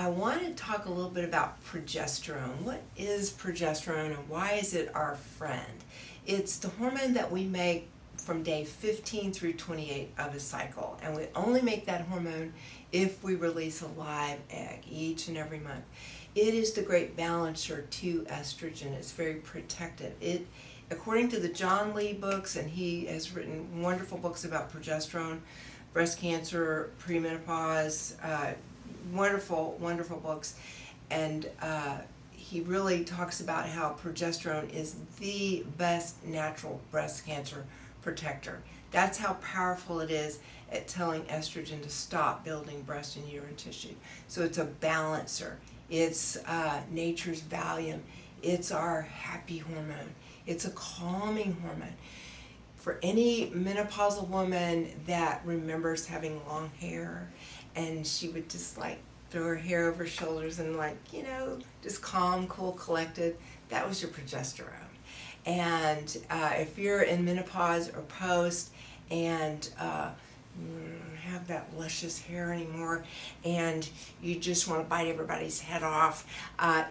I want to talk a little bit about progesterone. What is progesterone and why is it our friend? It's the hormone that we make from day 15 through 28 of a cycle, and we only make that hormone if we release a live egg each and every month. It is the great balancer to estrogen. It's very protective. According to the John Lee books, and he has written wonderful books about progesterone, breast cancer, premenopause, wonderful, wonderful books, and he really talks about how progesterone is the best natural breast cancer protector. That's how powerful it is at telling estrogen to stop building breast and uterine tissue. So it's a balancer. It's nature's Valium. It's our happy hormone. It's a calming hormone. For any menopausal woman that remembers having long hair, and she would just like throw her hair over her shoulders and just calm, cool, collected, that was your progesterone. And if you're in menopause or post and have that luscious hair anymore and you just want to bite everybody's head off,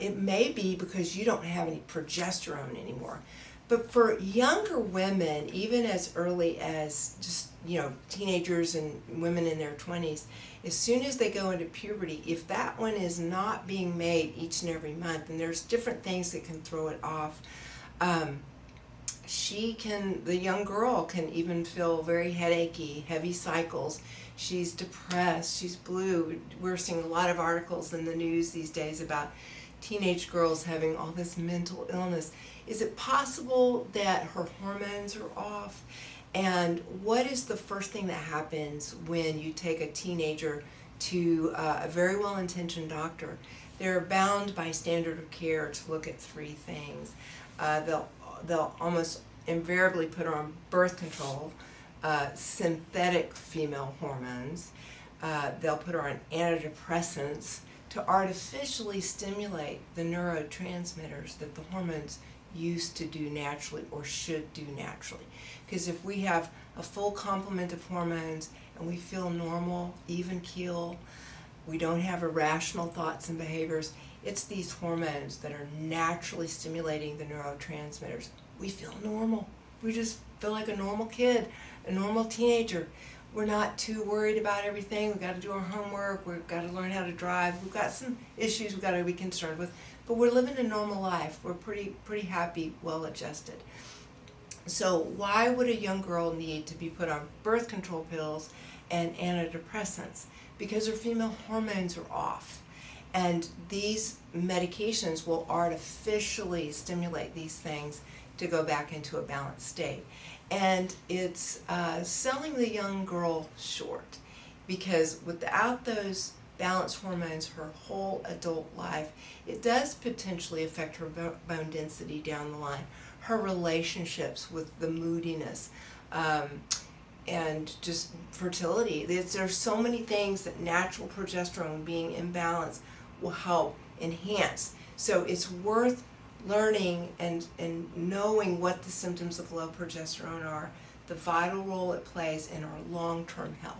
it may be because you don't have any progesterone anymore. But for younger women, even as early as just teenagers and women in their 20s, as soon as they go into puberty, if that one is not being made each and every month, and there's different things that can throw it off, the young girl can even feel very headachy, heavy cycles. She's depressed, she's blue. We're seeing a lot of articles in the news these days about teenage girls having all this mental illness. Is it possible that her hormones are off? And what is the first thing that happens when you take a teenager to a very well-intentioned doctor? They're bound by standard of care to look at three things. They'll almost invariably put her on birth control, synthetic female hormones. They'll put her on antidepressants to artificially stimulate the neurotransmitters that the hormones used to do naturally or should do naturally. Because if we have a full complement of hormones and we feel normal, even keel, we don't have irrational thoughts and behaviors, it's these hormones that are naturally stimulating the neurotransmitters. We feel normal. We just feel like a normal kid, a normal teenager. We're not too worried about everything. We've got to do our homework. We've got to learn how to drive. We've got some issues we've got to be concerned with. But we're living a normal life. We're pretty happy, well adjusted. So why would a young girl need to be put on birth control pills and antidepressants? Because her female hormones are off. And these medications will artificially stimulate these things to go back into a balanced state. And it's selling the young girl short, because without those balanced hormones her whole adult life, it does potentially affect her bone density down the line, her relationships with the moodiness, and just fertility. There's so many things that natural progesterone being imbalanced will help enhance. So it's worth learning and knowing what the symptoms of low progesterone are, the vital role it plays in our long-term health.